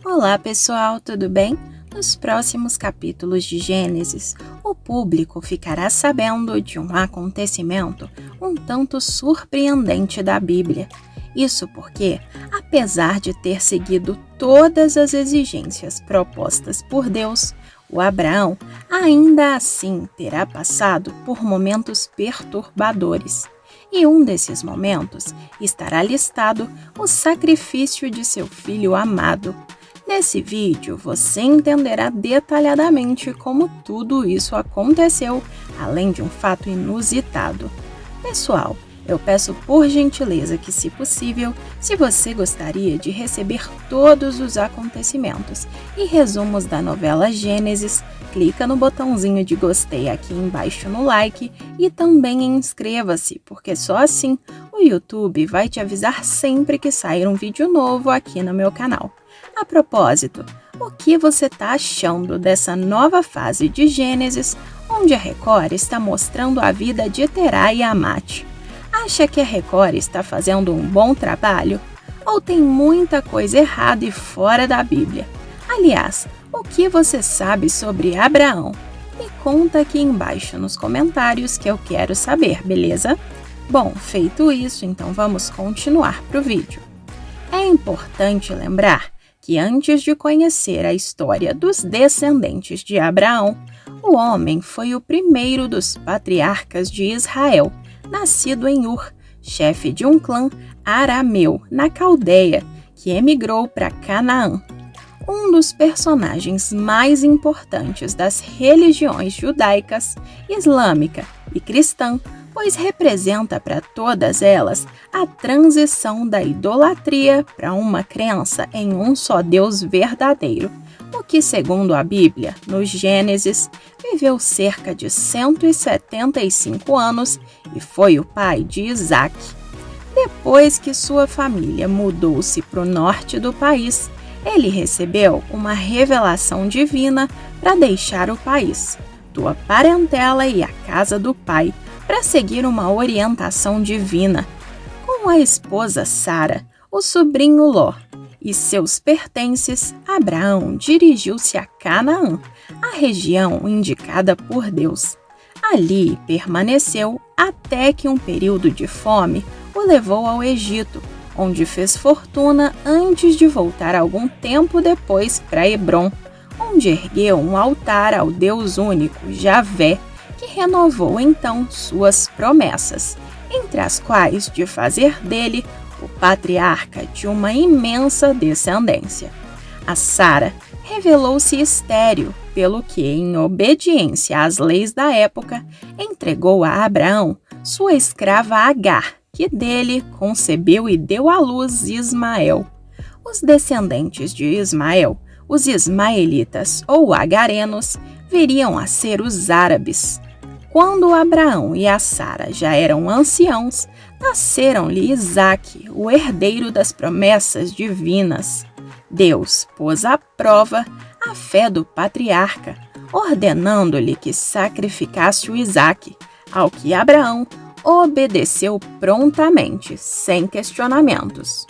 Olá pessoal, tudo bem? Nos próximos capítulos de Gênesis, o público ficará sabendo de um acontecimento um tanto surpreendente da Bíblia. Isso porque, apesar de ter seguido todas as exigências propostas por Deus, o Abraão ainda assim terá passado por momentos perturbadores. E um desses momentos estará listado o sacrifício de seu filho amado. Nesse vídeo, você entenderá detalhadamente como tudo isso aconteceu, além de um fato inusitado. Pessoal, eu peço por gentileza que, se possível, se você gostaria de receber todos os acontecimentos e resumos da novela Gênesis, clica no botãozinho de gostei aqui embaixo no like e também inscreva-se, porque só assim o YouTube vai te avisar sempre que sair um vídeo novo aqui no meu canal. A propósito, o que você está achando dessa nova fase de Gênesis, onde a Record está mostrando a vida de Terá e Amat? Acha que a Record está fazendo um bom trabalho? Ou tem muita coisa errada e fora da Bíblia? Aliás, o que você sabe sobre Abraão? Me conta aqui embaixo nos comentários que eu quero saber, beleza? Bom, feito isso, então vamos continuar para o vídeo. É importante lembrar que antes de conhecer a história dos descendentes de Abraão, o homem foi o primeiro dos patriarcas de Israel, nascido em Ur, chefe de um clã arameu na Caldeia, que emigrou para Canaã. Um dos personagens mais importantes das religiões judaicas, islâmica e cristã, pois representa para todas elas a transição da idolatria para uma crença em um só Deus verdadeiro, o que, segundo a Bíblia, no Gênesis, viveu cerca de 175 anos e foi o pai de Isaac. Depois que sua família mudou-se para o norte do país, ele recebeu uma revelação divina para deixar o país, sua parentela e a casa do pai, para seguir uma orientação divina. Com a esposa Sara, o sobrinho Ló e seus pertences, Abraão dirigiu-se a Canaã, a região indicada por Deus. Ali permaneceu até que um período de fome o levou ao Egito, onde fez fortuna antes de voltar algum tempo depois para Hebrom, onde ergueu um altar ao Deus único, Javé, que renovou então suas promessas, entre as quais de fazer dele o patriarca de uma imensa descendência. A Sara revelou-se estéril, pelo que, em obediência às leis da época, entregou a Abraão sua escrava Agar, que dele concebeu e deu à luz Ismael. Os descendentes de Ismael, os ismaelitas ou agarenos, viriam a ser os árabes. Quando Abraão e a Sara já eram anciãos, nasceram-lhe Isaque, o herdeiro das promessas divinas. Deus pôs à prova a fé do patriarca, ordenando-lhe que sacrificasse o Isaque, ao que Abraão obedeceu prontamente, sem questionamentos.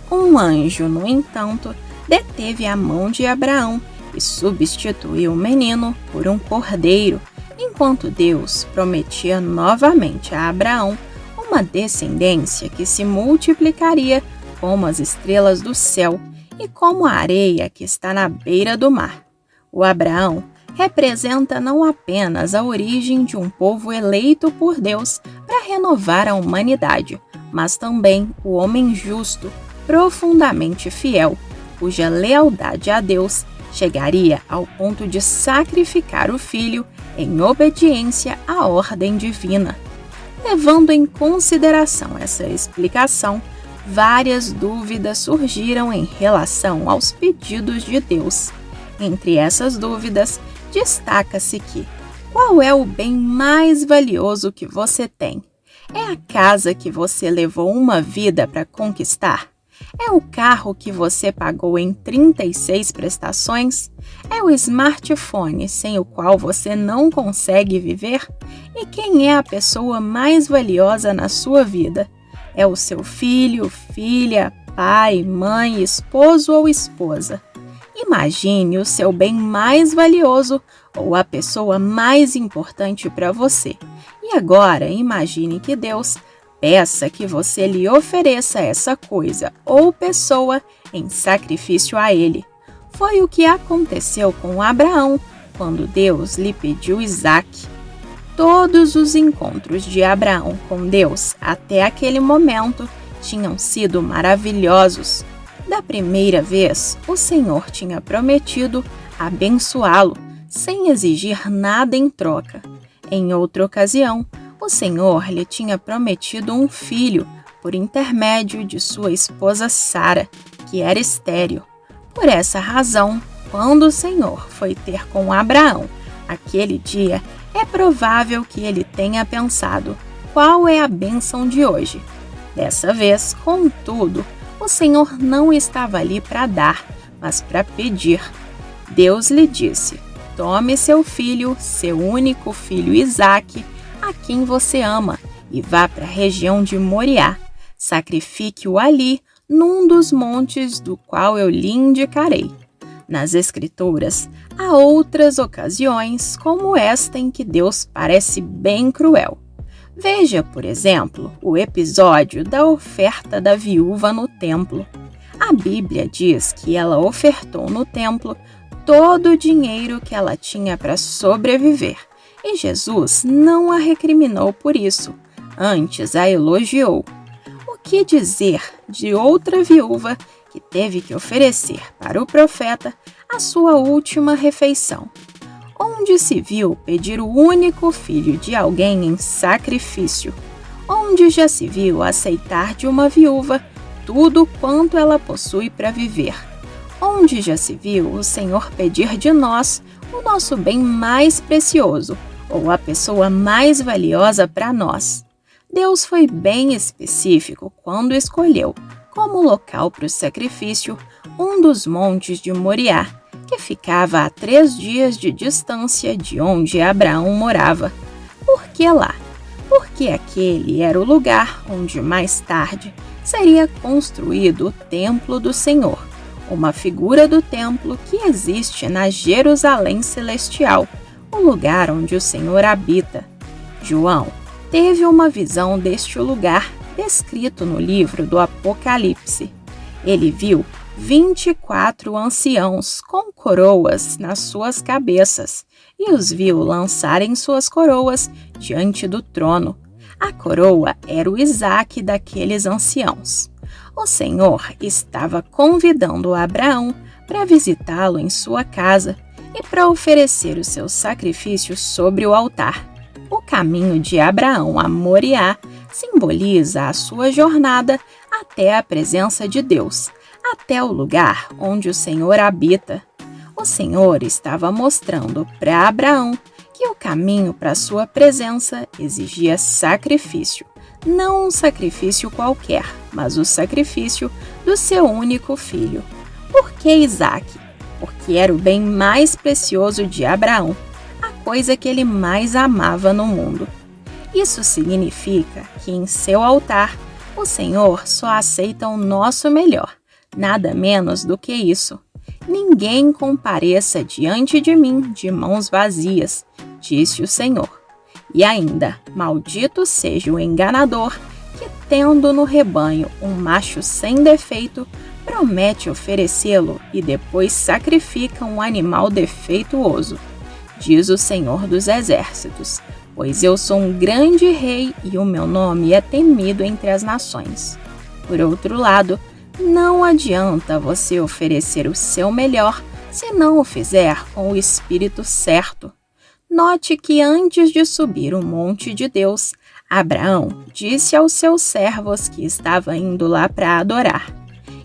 Um anjo, no entanto, deteve a mão de Abraão e substituiu o menino por um cordeiro, enquanto Deus prometia novamente a Abraão uma descendência que se multiplicaria como as estrelas do céu e como a areia que está na beira do mar. O Abraão representa não apenas a origem de um povo eleito por Deus para renovar a humanidade, mas também o homem justo, profundamente fiel, cuja lealdade a Deus chegaria ao ponto de sacrificar o filho em obediência à ordem divina. Levando em consideração essa explicação, várias dúvidas surgiram em relação aos pedidos de Deus. Entre essas dúvidas, destaca-se que: qual é o bem mais valioso que você tem? É a casa que você levou uma vida para conquistar? É o carro que você pagou em 36 prestações? É o smartphone sem o qual você não consegue viver? E quem é a pessoa mais valiosa na sua vida? É o seu filho, filha, pai, mãe, esposo ou esposa. Imagine o seu bem mais valioso ou a pessoa mais importante para você. E agora imagine que Deus peça que você lhe ofereça essa coisa ou pessoa em sacrifício a Ele. Foi o que aconteceu com Abraão quando Deus lhe pediu Isaque. Todos os encontros de Abraão com Deus até aquele momento tinham sido maravilhosos. Da primeira vez, o Senhor tinha prometido abençoá-lo, sem exigir nada em troca. Em outra ocasião, o Senhor lhe tinha prometido um filho por intermédio de sua esposa Sara, que era estéril. Por essa razão, quando o Senhor foi ter com Abraão aquele dia, é provável que ele tenha pensado: qual é a bênção de hoje? Dessa vez, contudo, o Senhor não estava ali para dar, mas para pedir. Deus lhe disse: tome seu filho, seu único filho Isaque, a quem você ama, e vá para a região de Moriá. Sacrifique-o ali, num dos montes do qual eu lhe indicarei. Nas Escrituras, há outras ocasiões como esta em que Deus parece bem cruel. Veja, por exemplo, o episódio da oferta da viúva no templo. A Bíblia diz que ela ofertou no templo todo o dinheiro que ela tinha para sobreviver, e Jesus não a recriminou por isso, antes a elogiou. O que dizer de outra viúva que teve que oferecer para o profeta a sua última refeição? Onde se viu pedir o único filho de alguém em sacrifício? Onde já se viu aceitar de uma viúva tudo quanto ela possui para viver? Onde já se viu o Senhor pedir de nós o nosso bem mais precioso ou a pessoa mais valiosa para nós? Deus foi bem específico quando escolheu como local para o sacrifício um dos montes de Moriá, que ficava a 3 dias de distância de onde Abraão morava. Por que lá? Porque aquele era o lugar onde mais tarde seria construído o Templo do Senhor, uma figura do templo que existe na Jerusalém Celestial, o lugar onde o Senhor habita. João teve uma visão deste lugar descrito no livro do Apocalipse. Ele viu 24 anciãos com coroas nas suas cabeças e os viu lançarem suas coroas diante do trono. A coroa era o Isaque daqueles anciãos. O Senhor estava convidando Abraão para visitá-lo em sua casa e para oferecer o seu sacrifício sobre o altar. O caminho de Abraão a Moriá simboliza a sua jornada até a presença de Deus, até o lugar onde o Senhor habita. O Senhor estava mostrando para Abraão que o caminho para sua presença exigia sacrifício. Não um sacrifício qualquer, mas o sacrifício do seu único filho. Por que Isaque? Porque era o bem mais precioso de Abraão, a coisa que ele mais amava no mundo. Isso significa que em seu altar, o Senhor só aceita o nosso melhor, nada menos do que isso. Ninguém compareça diante de mim de mãos vazias, disse o Senhor. E ainda, maldito seja o enganador que, tendo no rebanho um macho sem defeito, promete oferecê-lo e depois sacrifica um animal defeituoso, diz o Senhor dos Exércitos, pois eu sou um grande rei e o meu nome é temido entre as nações. Por outro lado, não adianta você oferecer o seu melhor se não o fizer com o espírito certo. Note que antes de subir o monte de Deus, Abraão disse aos seus servos que estava indo lá para adorar.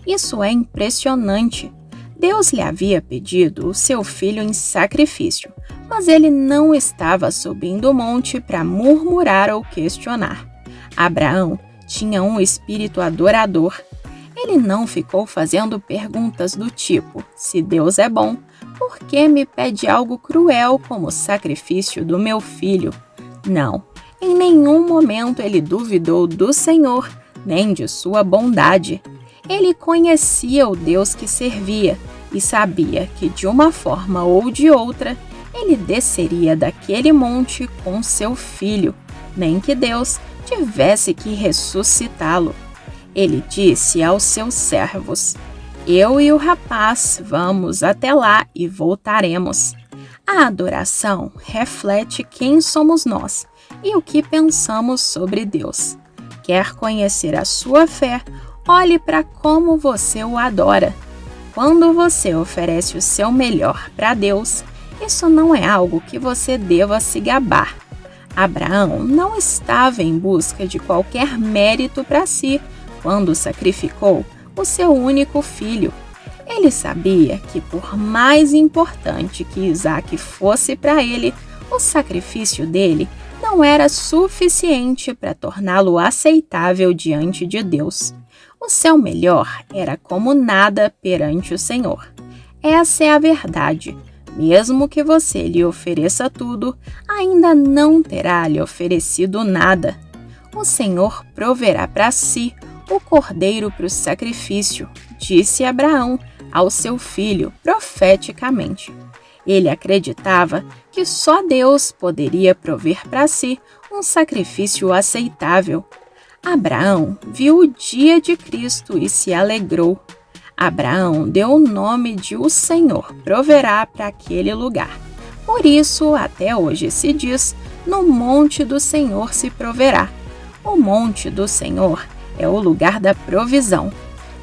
Isso é impressionante. Deus lhe havia pedido o seu filho em sacrifício, mas ele não estava subindo o monte para murmurar ou questionar. Abraão tinha um espírito adorador. Ele não ficou fazendo perguntas do tipo: se Deus é bom, por que me pede algo cruel como o sacrifício do meu filho? Não, em nenhum momento ele duvidou do Senhor, nem de sua bondade. Ele conhecia o Deus que servia e sabia que, de uma forma ou de outra, ele desceria daquele monte com seu filho, nem que Deus tivesse que ressuscitá-lo. Ele disse aos seus servos: "Eu e o rapaz vamos até lá e voltaremos." A adoração reflete quem somos nós e o que pensamos sobre Deus. Quer conhecer a sua fé? Olhe para como você o adora. Quando você oferece o seu melhor para Deus, isso não é algo que você deva se gabar. Abraão não estava em busca de qualquer mérito para si quando sacrificou o seu único filho. Ele sabia que, por mais importante que Isaque fosse para ele, o sacrifício dele não era suficiente para torná-lo aceitável diante de Deus. O seu melhor era como nada perante o Senhor. Essa é a verdade. Mesmo que você lhe ofereça tudo, ainda não terá lhe oferecido nada. O Senhor proverá para si o cordeiro para o sacrifício, disse Abraão ao seu filho profeticamente. Ele acreditava que só Deus poderia prover para si um sacrifício aceitável. Abraão viu o dia de Cristo e se alegrou. Abraão deu o nome de "O Senhor proverá" para aquele lugar. Por isso, até hoje se diz: "No monte do Senhor se proverá." O monte do Senhor é o lugar da provisão.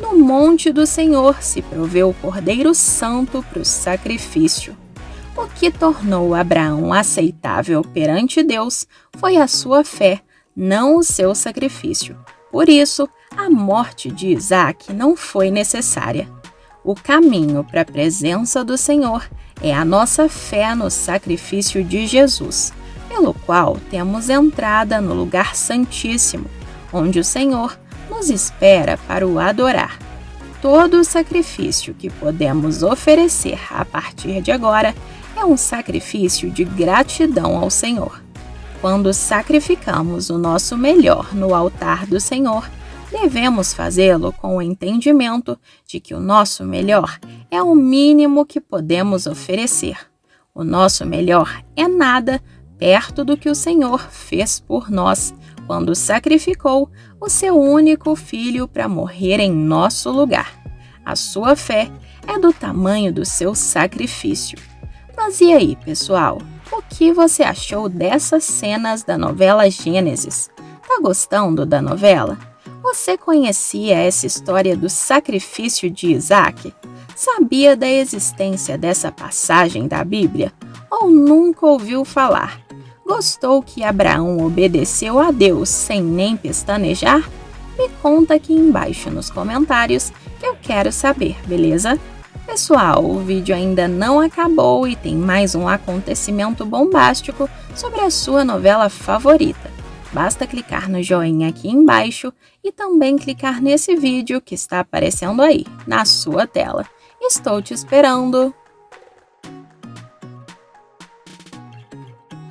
No monte do Senhor se proveu o Cordeiro Santo para o sacrifício. O que tornou Abraão aceitável perante Deus foi a sua fé, não o seu sacrifício. Por isso, a morte de Isaque não foi necessária. O caminho para a presença do Senhor é a nossa fé no sacrifício de Jesus, pelo qual temos entrada no lugar santíssimo, onde o Senhor nos espera para o adorar. Todo o sacrifício que podemos oferecer a partir de agora é um sacrifício de gratidão ao Senhor. Quando sacrificamos o nosso melhor no altar do Senhor, devemos fazê-lo com o entendimento de que o nosso melhor é o mínimo que podemos oferecer. O nosso melhor é nada perto do que o Senhor fez por nós, quando sacrificou o seu único filho para morrer em nosso lugar. A sua fé é do tamanho do seu sacrifício. Mas e aí, pessoal? O que você achou dessas cenas da novela Gênesis? Tá gostando da novela? Você conhecia essa história do sacrifício de Isaque? Sabia da existência dessa passagem da Bíblia? Ou nunca ouviu falar? Gostou que Abraão obedeceu a Deus sem nem pestanejar? Me conta aqui embaixo nos comentários que eu quero saber, beleza? Pessoal, o vídeo ainda não acabou e tem mais um acontecimento bombástico sobre a sua novela favorita. Basta clicar no joinha aqui embaixo e também clicar nesse vídeo que está aparecendo aí, na sua tela. Estou te esperando!